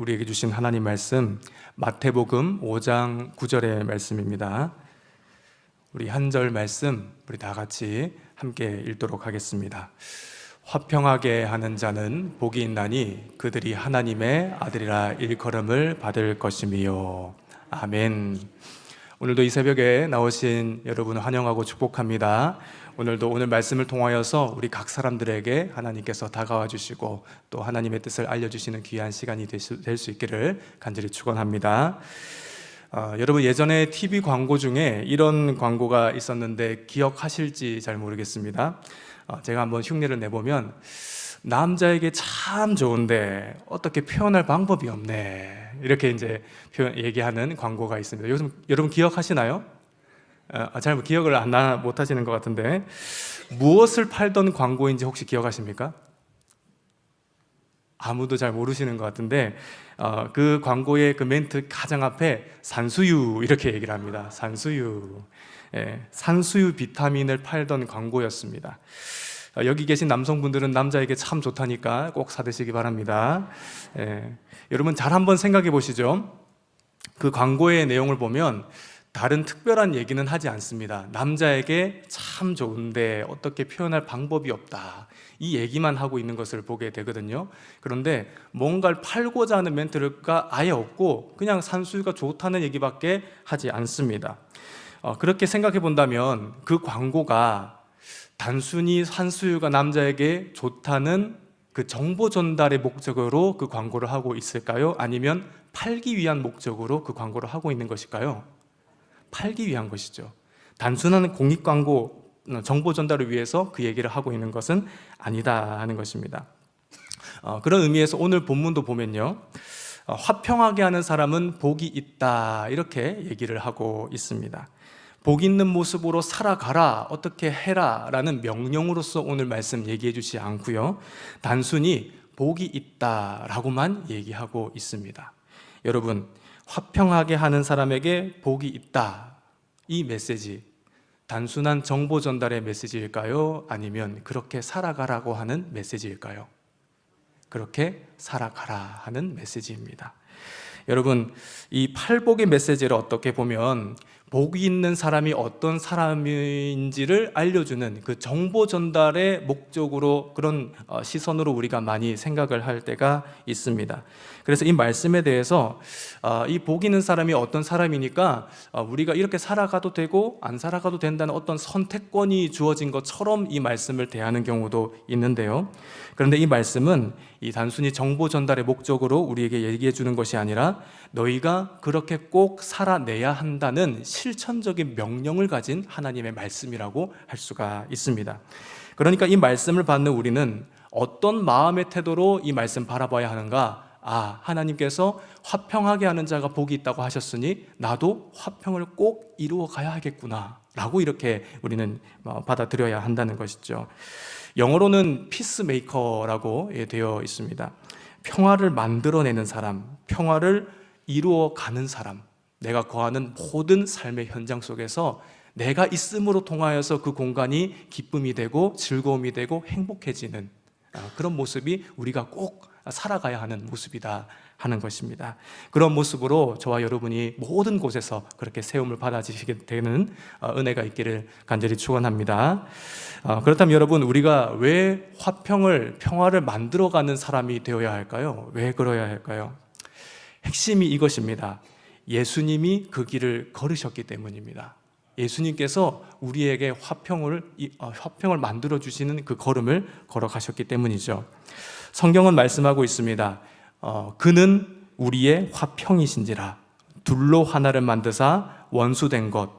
우리에게 주신 하나님 말씀 마태복음 5장 9절의 말씀입니다. 우리 한 절 말씀 우리 다 같이 함께 읽도록 하겠습니다. 화평하게 하는 자는 복이 있나니 그들이 하나님의 아들이라 일컬음을 받을 것이미요. 아멘. 오늘도 이 새벽에 나오신 여러분을 환영하고 축복합니다. 오늘도 오늘 말씀을 통하여서 우리 각 사람들에게 하나님께서 다가와 주시고 또 하나님의 뜻을 알려주시는 귀한 시간이 될 수 있기를 간절히 축원합니다. 여러분, 예전에 TV 광고 중에 이런 광고가 있었는데 기억하실지 잘 모르겠습니다. 제가 한번 흉내를 내보면, 남자에게 참 좋은데 어떻게 표현할 방법이 없네, 이렇게 이제 얘기하는 광고가 있습니다. 요즘 여러분 기억하시나요? 잘 기억을 못 하시는 것 같은데, 무엇을 팔던 광고인지 혹시 기억하십니까? 아무도 잘 모르시는 것 같은데, 그 광고의 그 멘트 가장 앞에 산수유 이렇게 얘기를 합니다. 산수유. 산수유 비타민을 팔던 광고였습니다. 여기 계신 남성분들은 남자에게 참 좋다니까 꼭 사드시기 바랍니다. 여러분 잘 한번 생각해 보시죠. 그 광고의 내용을 보면 다른 특별한 얘기는 하지 않습니다. 남자에게 참 좋은데 어떻게 표현할 방법이 없다, 이 얘기만 하고 있는 것을 보게 되거든요. 그런데 뭔가를 팔고자 하는 멘트가 아예 없고 그냥 산수유가 좋다는 얘기밖에 하지 않습니다. 그렇게 생각해 본다면 그 광고가 단순히 산수유가 남자에게 좋다는 그 정보 전달의 목적으로 그 광고를 하고 있을까요? 아니면 팔기 위한 목적으로 그 광고를 하고 있는 것일까요? 팔기 위한 것이죠. 단순한 공익 광고, 정보 전달을 위해서 그 얘기를 하고 있는 것은 아니다 하는 것입니다. 그런 의미에서 오늘 본문도 보면요, 화평하게 하는 사람은 복이 있다, 이렇게 얘기를 하고 있습니다. 복 있는 모습으로 살아가라, 어떻게 해라 라는 명령으로서 오늘 말씀 얘기해 주지 않고요, 단순히 복이 있다라고만 얘기하고 있습니다. 여러분, 화평하게 하는 사람에게 복이 있다, 이 메시지 단순한 정보 전달의 메시지일까요? 아니면 그렇게 살아가라고 하는 메시지일까요? 그렇게 살아가라 하는 메시지입니다. 여러분, 이 팔복의 메시지를 어떻게 보면 복이 있는 사람이 어떤 사람인지를 알려주는 그 정보 전달의 목적으로, 그런 시선으로 우리가 많이 생각을 할 때가 있습니다. 그래서 이 말씀에 대해서 이 복 있는 사람이 어떤 사람이니까 우리가 이렇게 살아가도 되고 안 살아가도 된다는 어떤 선택권이 주어진 것처럼 이 말씀을 대하는 경우도 있는데요. 그런데 이 말씀은 이 단순히 정보 전달의 목적으로 우리에게 얘기해 주는 것이 아니라 너희가 그렇게 꼭 살아내야 한다는 실천적인 명령을 가진 하나님의 말씀이라고 할 수가 있습니다. 그러니까 이 말씀을 받는 우리는 어떤 마음의 태도로 이 말씀 바라봐야 하는가? 하나님께서 화평하게 하는 자가 복이 있다고 하셨으니 나도 화평을 꼭 이루어 가야 하겠구나 라고 이렇게 우리는 받아들여야 한다는 것이죠. 영어로는 피스메이커라고 되어 있습니다. 평화를 만들어내는 사람, 평화를 이루어가는 사람, 내가 거하는 모든 삶의 현장 속에서 내가 있음으로 통하여서 그 공간이 기쁨이 되고 즐거움이 되고 행복해지는 그런 모습이 우리가 꼭 살아가야 하는 모습이다 하는 것입니다. 그런 모습으로 저와 여러분이 모든 곳에서 그렇게 세움을 받아지시게 되는 은혜가 있기를 간절히 축원합니다. 그렇다면 여러분, 우리가 왜 평화를 만들어가는 사람이 되어야 할까요? 왜 그러야 할까요? 핵심이 이것입니다. 예수님이 그 길을 걸으셨기 때문입니다. 예수님께서 우리에게 화평을 만들어주시는 그 걸음을 걸어가셨기 때문이죠. 성경은 말씀하고 있습니다. 그는 우리의 화평이신지라 둘로 하나를 만드사 원수된 것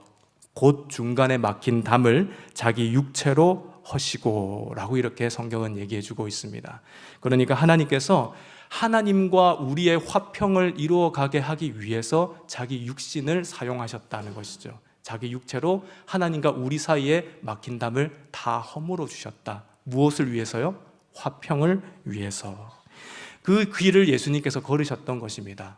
곧 중간에 막힌 담을 자기 육체로 허시고 라고 이렇게 성경은 얘기해 주고 있습니다. 그러니까 하나님께서 하나님과 우리의 화평을 이루어가게 하기 위해서 자기 육신을 사용하셨다는 것이죠. 자기 육체로 하나님과 우리 사이에 막힌 담을 다 허물어 주셨다. 무엇을 위해서요? 화평을 위해서. 그 길을 예수님께서 걸으셨던 것입니다.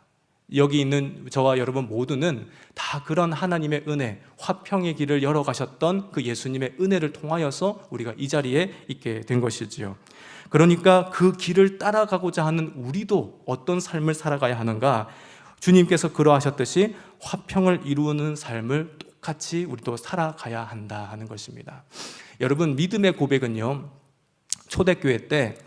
여기 있는 저와 여러분 모두는 다 그런 하나님의 은혜, 화평의 길을 열어가셨던 그 예수님의 은혜를 통하여서 우리가 이 자리에 있게 된 것이지요. 그러니까 그 길을 따라가고자 하는 우리도 어떤 삶을 살아가야 하는가? 주님께서 그러하셨듯이 화평을 이루는 삶을 똑같이 우리도 살아가야 한다 하는 것입니다. 여러분, 믿음의 고백은요, 초대교회 때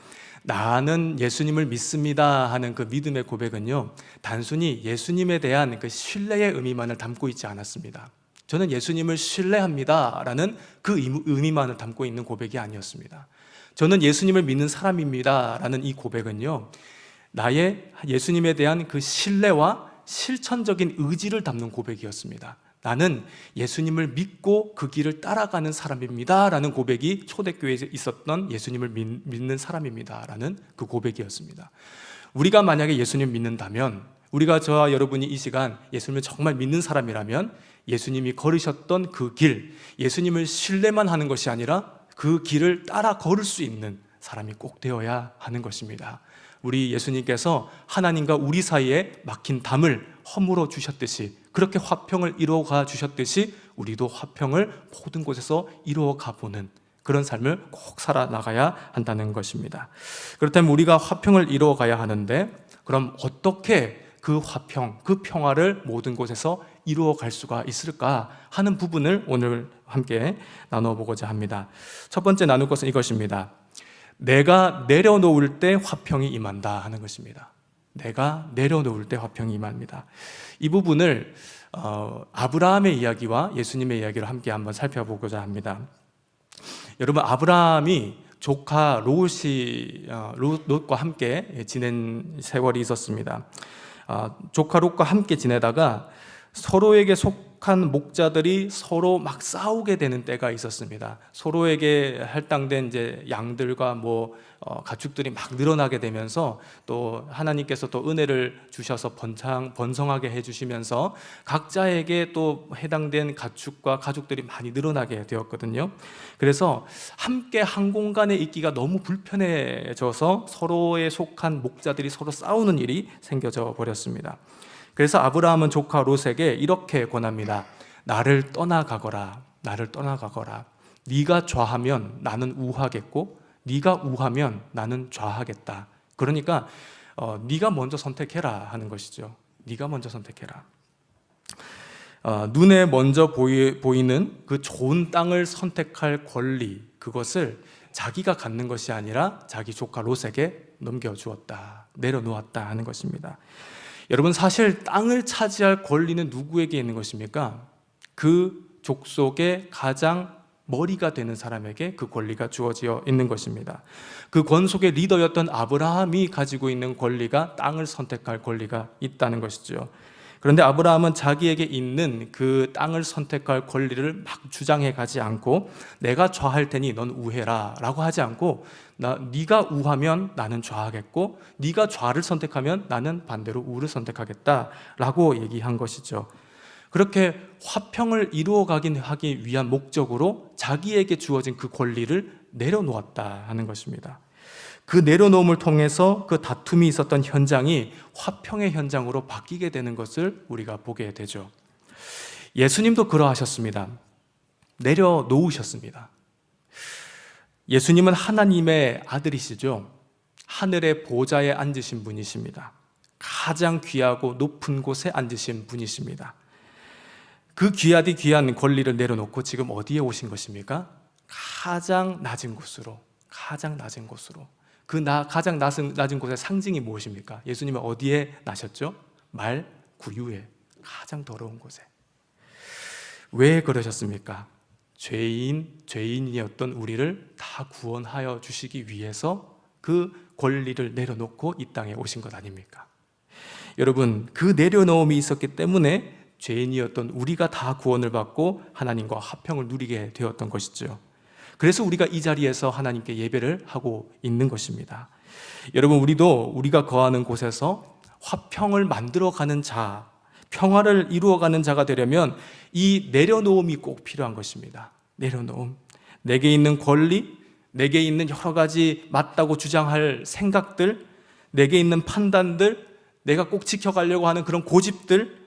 나는 예수님을 믿습니다 하는 그 믿음의 고백은요, 단순히 예수님에 대한 그 신뢰의 의미만을 담고 있지 않았습니다. 저는 예수님을 신뢰합니다 라는 그 의미만을 담고 있는 고백이 아니었습니다. 저는 예수님을 믿는 사람입니다 라는 이 고백은요, 나의 예수님에 대한 그 신뢰와 실천적인 의지를 담는 고백이었습니다. 나는 예수님을 믿고 그 길을 따라가는 사람입니다 라는 고백이 초대교회에 있었던 예수님을 믿는 사람입니다 라는 그 고백이었습니다. 우리가 만약에 예수님 믿는다면, 우리가 저와 여러분이 이 시간 예수님을 정말 믿는 사람이라면 예수님이 걸으셨던 그 길, 예수님을 신뢰만 하는 것이 아니라 그 길을 따라 걸을 수 있는 사람이 꼭 되어야 하는 것입니다. 우리 예수님께서 하나님과 우리 사이에 막힌 담을 허물어 주셨듯이, 그렇게 화평을 이루어가 주셨듯이 우리도 화평을 모든 곳에서 이루어가 보는 그런 삶을 꼭 살아나가야 한다는 것입니다. 그렇다면 우리가 화평을 이루어가야 하는데, 그럼 어떻게 그 화평, 그 평화를 모든 곳에서 이루어갈 수가 있을까 하는 부분을 오늘 함께 나눠보고자 합니다. 첫 번째 나눌 것은 이것입니다. 내가 내려놓을 때 화평이 임한다 하는 것입니다. 내가 내려놓을 때 화평이 임합니다. 이 부분을 아브라함의 이야기와 예수님의 이야기를 함께 한번 살펴보고자 합니다. 여러분, 아브라함이 조카 롯과 함께 지낸 세월이 있었습니다. 조카 롯과 함께 지내다가 서로에게 속한 목자들이 서로 막 싸우게 되는 때가 있었습니다. 서로에게 할당된 이제 양들과 가축들이 막 늘어나게 되면서, 또 하나님께서 또 은혜를 주셔서 번성하게 해주시면서 각자에게 또 해당된 가축과 가족들이 많이 늘어나게 되었거든요. 그래서 함께 한 공간에 있기가 너무 불편해져서 서로에 속한 목자들이 서로 싸우는 일이 생겨져 버렸습니다. 그래서 아브라함은 조카 롯에게 이렇게 권합니다. 나를 떠나가거라. 나를 떠나가거라. 네가 좌하면 나는 우하겠고 네가 우하면 나는 좌하겠다. 그러니까 네가 먼저 선택해라 하는 것이죠. 네가 먼저 선택해라. 눈에 먼저 보이는 그 좋은 땅을 선택할 권리, 그것을 자기가 갖는 것이 아니라 자기 조카 롯에게 넘겨주었다, 내려놓았다 하는 것입니다. 여러분, 사실 땅을 차지할 권리는 누구에게 있는 것입니까? 그 족속의 가장 머리가 되는 사람에게 그 권리가 주어져 있는 것입니다. 그 권속의 리더였던 아브라함이 가지고 있는 권리가, 땅을 선택할 권리가 있다는 것이죠. 그런데 아브라함은 자기에게 있는 그 땅을 선택할 권리를 막 주장해 가지 않고, 내가 좌할 테니 넌 우해라 라고 하지 않고, 네가 우하면 나는 좌하겠고 네가 좌를 선택하면 나는 반대로 우를 선택하겠다 라고 얘기한 것이죠. 그렇게 화평을 이루어가기 위한 목적으로 자기에게 주어진 그 권리를 내려놓았다 하는 것입니다. 그 내려놓음을 통해서 그 다툼이 있었던 현장이 화평의 현장으로 바뀌게 되는 것을 우리가 보게 되죠. 예수님도 그러하셨습니다. 내려놓으셨습니다. 예수님은 하나님의 아들이시죠. 하늘의 보좌에 앉으신 분이십니다. 가장 귀하고 높은 곳에 앉으신 분이십니다. 그 귀하디 귀한 권리를 내려놓고 지금 어디에 오신 것입니까? 가장 낮은 곳으로, 가장 낮은 곳으로. 가장 낮은 곳의 상징이 무엇입니까? 예수님은 어디에 나셨죠? 말 구유에, 가장 더러운 곳에. 왜 그러셨습니까? 죄인이었던 우리를 다 구원하여 주시기 위해서 그 권리를 내려놓고 이 땅에 오신 것 아닙니까? 여러분, 그 내려놓음이 있었기 때문에 죄인이었던 우리가 다 구원을 받고 하나님과 화평을 누리게 되었던 것이죠. 그래서 우리가 이 자리에서 하나님께 예배를 하고 있는 것입니다. 여러분, 우리가 거하는 곳에서 화평을 만들어가는 자, 평화를 이루어가는 자가 되려면 이 내려놓음이 꼭 필요한 것입니다. 내려놓음. 내게 있는 권리, 내게 있는 여러 가지 맞다고 주장할 생각들, 내게 있는 판단들, 내가 꼭 지켜가려고 하는 그런 고집들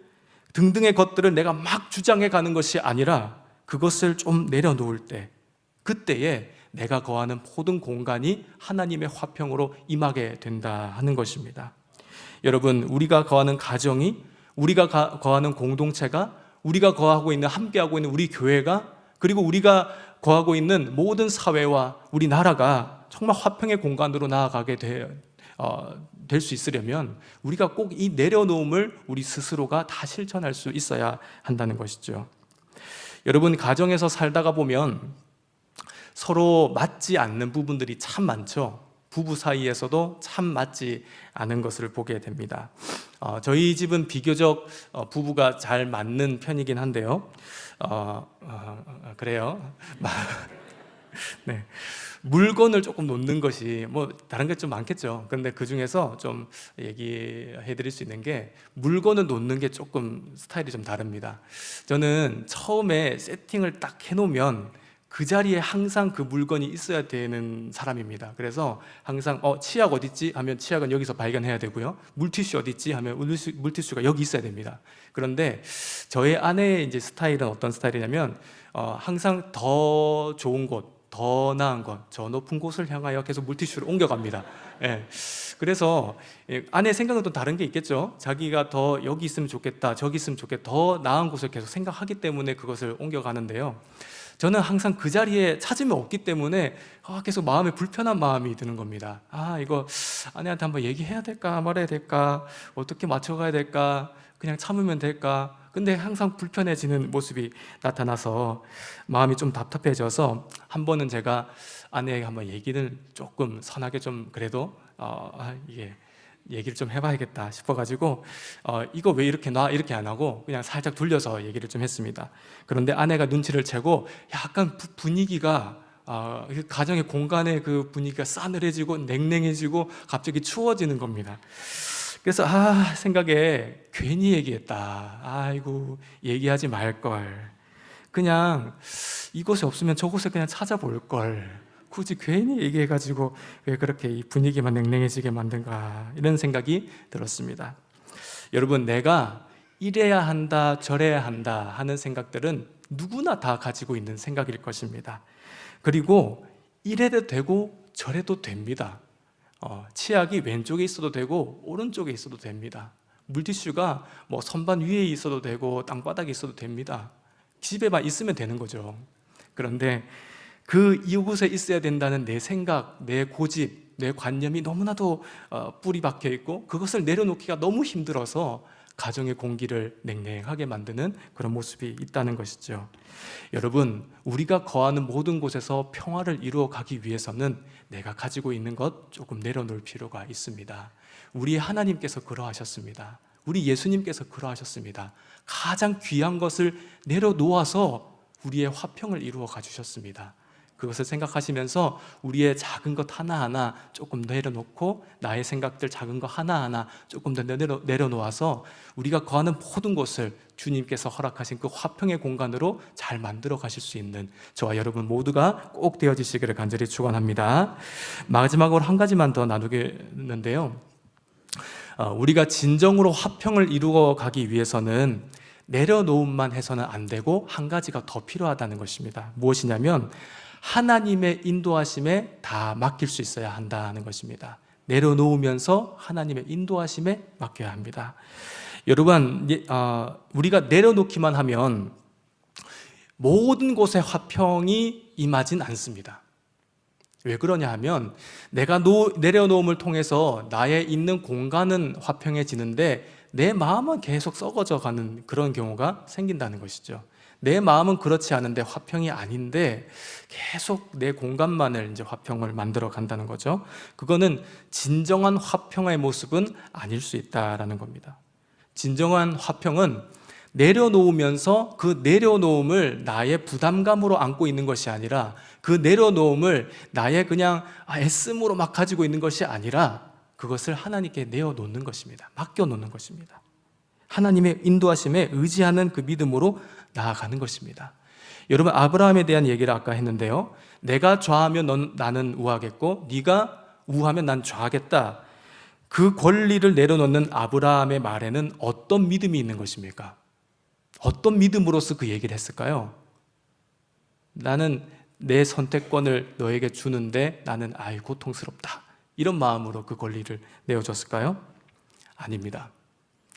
등등의 것들을 내가 막 주장해 가는 것이 아니라 그것을 좀 내려놓을 때, 그때에 내가 거하는 모든 공간이 하나님의 화평으로 임하게 된다 하는 것입니다. 여러분, 우리가 거하는 가정이, 우리가 거하는 공동체가, 우리가 거하고 있는, 함께하고 있는 우리 교회가, 그리고 우리가 거하고 있는 모든 사회와 우리 나라가 정말 화평의 공간으로 나아가게 될 수 있으려면 우리가 꼭 이 내려놓음을 우리 스스로가 다 실천할 수 있어야 한다는 것이죠. 여러분, 가정에서 살다가 보면 서로 맞지 않는 부분들이 참 많죠. 부부 사이에서도 참 맞지 않은 것을 보게 됩니다. 저희 집은 비교적 부부가 잘 맞는 편이긴 한데요. 그래요. 네. 물건을 조금 놓는 것이 뭐 다른 게 좀 많겠죠. 그런데 그 중에서 좀 얘기해 드릴 수 있는 게, 물건을 놓는 게 조금 스타일이 좀 다릅니다. 저는 처음에 세팅을 딱 해놓으면 그 자리에 항상 그 물건이 있어야 되는 사람입니다. 그래서 항상 치약 어디 있지? 하면 치약은 여기서 발견해야 되고요. 물티슈 어디 있지? 하면 물티슈가 여기 있어야 됩니다. 그런데 저의 아내의 이제 스타일은 어떤 스타일이냐면 항상 더 좋은 곳, 더 나은 것, 저 높은 곳을 향하여 계속 물티슈를 옮겨갑니다. 예. 그래서 아내 생각은 또 다른 게 있겠죠. 자기가 더 여기 있으면 좋겠다, 저기 있으면 좋겠다, 더 나은 곳을 계속 생각하기 때문에 그것을 옮겨가는데요. 저는 항상 그 자리에 찾으면 없기 때문에 계속 마음에 불편한 마음이 드는 겁니다. 이거 아내한테 한번 얘기해야 될까 말아야 될까, 어떻게 맞춰가야 될까, 그냥 참으면 될까. 근데 항상 불편해지는 모습이 나타나서 마음이 좀 답답해져서 한 번은 제가 아내에게 한번 얘기를 조금 선하게 좀 그래도 이게 얘기를 좀 해봐야겠다 싶어가지고 이거 왜 이렇게 놔? 이렇게 안 하고 그냥 살짝 돌려서 얘기를 좀 했습니다. 그런데 아내가 눈치를 채고 약간 분위기가 가정의 공간의 그 분위기가 싸늘해지고 냉랭해지고 갑자기 추워지는 겁니다. 그래서 생각에 괜히 얘기했다. 아이고, 얘기하지 말걸. 그냥 이곳에 없으면 저곳에 그냥 찾아볼걸. 굳이 괜히 얘기해가지고 왜 그렇게 이 분위기만 냉랭해지게 만든가, 이런 생각이 들었습니다. 여러분, 내가 이래야 한다, 저래야 한다 하는 생각들은 누구나 다 가지고 있는 생각일 것입니다. 그리고 이래도 되고 저래도 됩니다. 치약이 왼쪽에 있어도 되고 오른쪽에 있어도 됩니다. 물티슈가 뭐 선반 위에 있어도 되고 땅바닥에 있어도 됩니다. 집에만 있으면 되는 거죠. 그런데 그 이곳에 있어야 된다는 내 생각, 내 고집, 내 관념이 너무나도 뿌리 박혀 있고 그것을 내려놓기가 너무 힘들어서 가정의 공기를 냉랭하게 만드는 그런 모습이 있다는 것이죠. 여러분, 우리가 거하는 모든 곳에서 평화를 이루어 가기 위해서는 내가 가지고 있는 것 조금 내려놓을 필요가 있습니다. 우리 하나님께서 그러하셨습니다. 우리 예수님께서 그러하셨습니다. 가장 귀한 것을 내려놓아서 우리의 화평을 이루어 가주셨습니다. 그것을 생각하시면서 우리의 작은 것 하나하나 조금 내려놓고 나의 생각들 작은 것 하나하나 조금 더 내려놓아서 우리가 거하는 모든 곳을 주님께서 허락하신 그 화평의 공간으로 잘 만들어 가실 수 있는 저와 여러분 모두가 꼭 되어지시기를 간절히 축원합니다. 마지막으로 한 가지만 더 나누겠는데요. 우리가 진정으로 화평을 이루어 가기 위해서는 내려놓음만 해서는 안 되고 한 가지가 더 필요하다는 것입니다. 무엇이냐면 하나님의 인도하심에 다 맡길 수 있어야 한다는 것입니다. 내려놓으면서 하나님의 인도하심에 맡겨야 합니다. 여러분, 우리가 내려놓기만 하면 모든 곳에 화평이 임하진 않습니다. 왜 그러냐 하면 내가 내려놓음을 통해서 나의 있는 공간은 화평해지는데 내 마음은 계속 썩어져 가는 그런 경우가 생긴다는 것이죠. 내 마음은 그렇지 않은데 화평이 아닌데 계속 내 공간만을 이제 화평을 만들어 간다는 거죠. 그거는 진정한 화평의 모습은 아닐 수 있다라는 겁니다. 진정한 화평은 내려놓으면서 그 내려놓음을 나의 부담감으로 안고 있는 것이 아니라 그 내려놓음을 나의 그냥 애씀으로 막 가지고 있는 것이 아니라 그것을 하나님께 내어놓는 것입니다. 맡겨놓는 것입니다. 하나님의 인도하심에 의지하는 그 믿음으로 나아가는 것입니다. 여러분, 아브라함에 대한 얘기를 아까 했는데요. 내가 좌하면 나는 우하겠고 네가 우하면 난 좌하겠다. 그 권리를 내려놓는 아브라함의 말에는 어떤 믿음이 있는 것입니까? 어떤 믿음으로서 그 얘기를 했을까요? 나는 내 선택권을 너에게 주는데 나는 고통스럽다, 이런 마음으로 그 권리를 내어줬을까요? 아닙니다.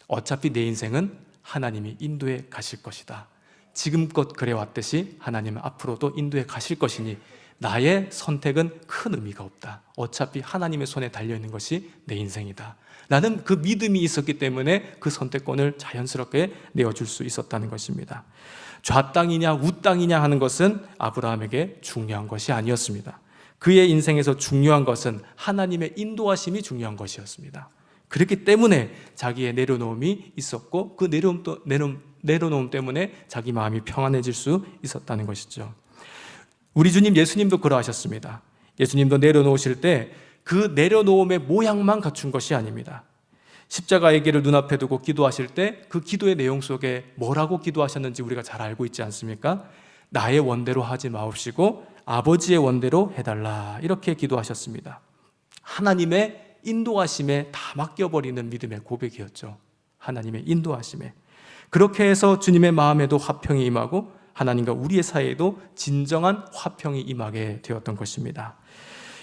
어차피 내 인생은 하나님이 인도해 가실 것이다, 지금껏 그래왔듯이 하나님은 앞으로도 인도해 가실 것이니 나의 선택은 큰 의미가 없다, 어차피 하나님의 손에 달려있는 것이 내 인생이다, 나는 그 믿음이 있었기 때문에 그 선택권을 자연스럽게 내어줄 수 있었다는 것입니다. 좌땅이냐 우땅이냐 하는 것은 아브라함에게 중요한 것이 아니었습니다. 그의 인생에서 중요한 것은 하나님의 인도하심이 중요한 것이었습니다. 그렇기 때문에 자기의 내려놓음이 있었고, 그 내려놓음 때문에 자기 마음이 평안해질 수 있었다는 것이죠. 우리 주님 예수님도 그러하셨습니다. 예수님도 내려놓으실 때 그 내려놓음의 모양만 갖춘 것이 아닙니다. 십자가의 길을 눈앞에 두고 기도하실 때 그 기도의 내용 속에 뭐라고 기도하셨는지 우리가 잘 알고 있지 않습니까? 나의 원대로 하지 마옵시고 아버지의 원대로 해달라, 이렇게 기도하셨습니다. 하나님의 인도하심에 다 맡겨버리는 믿음의 고백이었죠. 하나님의 인도하심에. 그렇게 해서 주님의 마음에도 화평이 임하고 하나님과 우리의 사이에도 진정한 화평이 임하게 되었던 것입니다.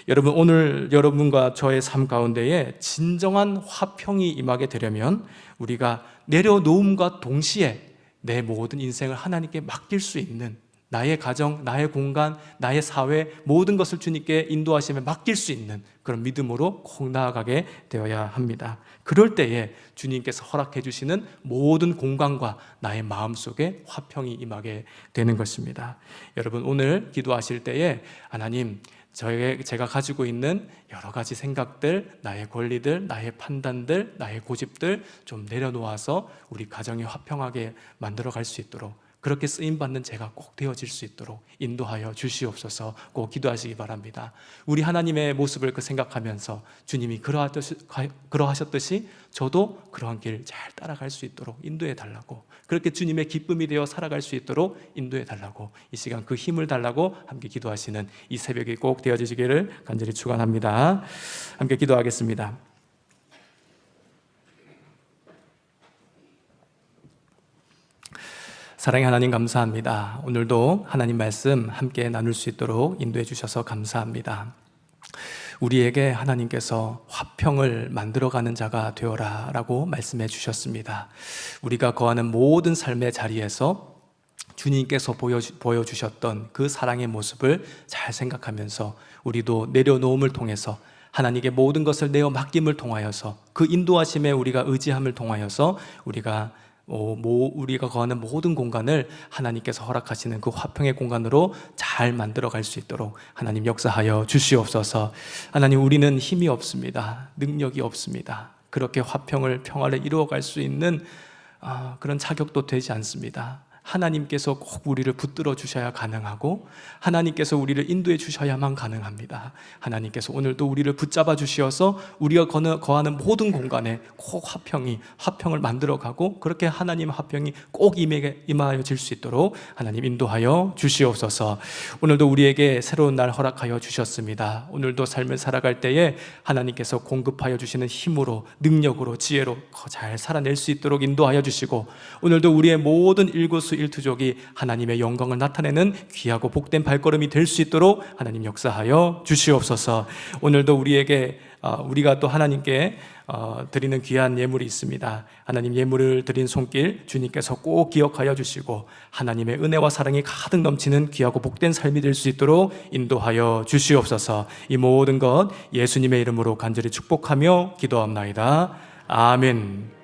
여러분, 오늘 여러분과 저의 삶 가운데에 진정한 화평이 임하게 되려면 우리가 내려놓음과 동시에 내 모든 인생을 하나님께 맡길 수 있는, 나의 가정, 나의 공간, 나의 사회, 모든 것을 주님께 인도하심에 맡길 수 있는 그런 믿음으로 꼭 나아가게 되어야 합니다. 그럴 때에 주님께서 허락해 주시는 모든 공간과 나의 마음속에 화평이 임하게 되는 것입니다. 여러분, 오늘 기도하실 때에 하나님, 제가 가지고 있는 여러 가지 생각들, 나의 권리들, 나의 판단들, 나의 고집들 좀 내려놓아서 우리 가정이 화평하게 만들어갈 수 있도록, 그렇게 쓰임받는 제가 꼭 되어질 수 있도록 인도하여 주시옵소서 꼭 기도하시기 바랍니다. 우리 하나님의 모습을 생각하면서 주님이 그러하셨듯이 저도 그러한 길 잘 따라갈 수 있도록 인도해 달라고, 그렇게 주님의 기쁨이 되어 살아갈 수 있도록 인도해 달라고, 이 시간 그 힘을 달라고 함께 기도하시는 이 새벽이 꼭 되어지기를 간절히 축원합니다. 함께 기도하겠습니다. 사랑의 하나님, 감사합니다. 오늘도 하나님 말씀 함께 나눌 수 있도록 인도해 주셔서 감사합니다. 우리에게 하나님께서 화평을 만들어가는 자가 되어라 라고 말씀해 주셨습니다. 우리가 거하는 모든 삶의 자리에서 주님께서 보여주셨던 그 사랑의 모습을 잘 생각하면서 우리도 내려놓음을 통해서 하나님께 모든 것을 내어 맡김을 통하여서 그 인도하심에 우리가 의지함을 통하여서 우리가 거하는 모든 공간을 하나님께서 허락하시는 그 화평의 공간으로 잘 만들어갈 수 있도록 하나님 역사하여 주시옵소서. 하나님, 우리는 힘이 없습니다. 능력이 없습니다. 그렇게 화평을, 평화를 이루어갈 수 있는 그런 자격도 되지 않습니다. 하나님께서 꼭 우리를 붙들어 주셔야 가능하고 하나님께서 우리를 인도해 주셔야만 가능합니다. 하나님께서 오늘도 우리를 붙잡아 주시어서 우리가 거하는 모든 공간에 꼭 화평을 만들어가고 그렇게 하나님의 화평이 꼭 임하여질 수 있도록 하나님 인도하여 주시옵소서. 오늘도 우리에게 새로운 날 허락하여 주셨습니다. 오늘도 삶을 살아갈 때에 하나님께서 공급하여 주시는 힘으로, 능력으로, 지혜로 잘 살아낼 수 있도록 인도하여 주시고, 오늘도 우리의 모든 일거수일투족이 하나님의 영광을 나타내는 귀하고 복된 발걸음이 될 수 있도록 하나님 역사하여 주시옵소서. 오늘도 우리가 또 하나님께 드리는 귀한 예물이 있습니다. 하나님, 예물을 드린 손길 주님께서 꼭 기억하여 주시고 하나님의 은혜와 사랑이 가득 넘치는 귀하고 복된 삶이 될 수 있도록 인도하여 주시옵소서. 이 모든 것 예수님의 이름으로 간절히 축복하며 기도합나이다. 아멘.